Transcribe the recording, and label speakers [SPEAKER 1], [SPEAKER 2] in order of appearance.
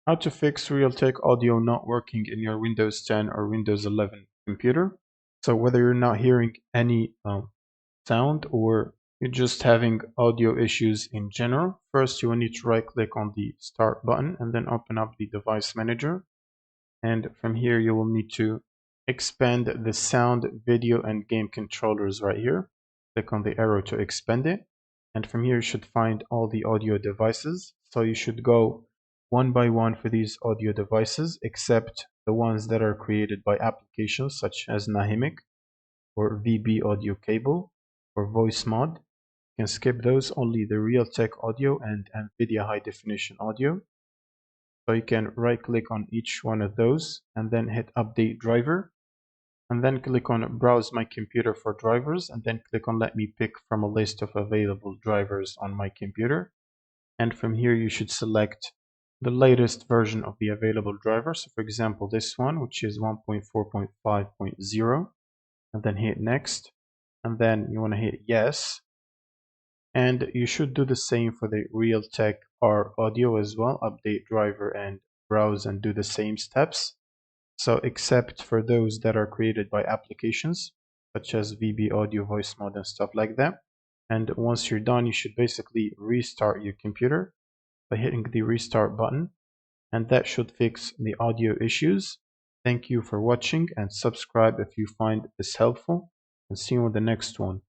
[SPEAKER 1] How to fix Realtek audio not working in your Windows 10 or Windows 11 computer. So whether you're not hearing any sound or you're just having audio issues in general, first you will need to right click on the start button and then open up the device manager. And from here you will need to expand the sound, video and game controllers right here. Click on the arrow to expand it. And from here you should find all the audio devices. So you should go one by one for these audio devices, except the ones that are created by applications such as Nahimic or VB audio cable or voice mod. You can skip those, only the Realtek audio and NVIDIA high definition audio. So you can right click on each one of those and then hit update driver and then click on browse my computer for drivers and then click on let me pick from a list of available drivers on my computer. And from here you should select the latest version of the available driver. So for example this one, which is 1.4.5.0, and then hit next and then you want to hit yes. And you should do the same for the Realtek R audio as well. Update driver and browse and do the same steps. So except for those that are created by applications such as VB audio, voice mod and stuff like that. And once you're done, you should basically restart your computer by hitting the restart button, and that should fix the audio issues. Thank you for watching and subscribe if you find this helpful, and see you on the next one.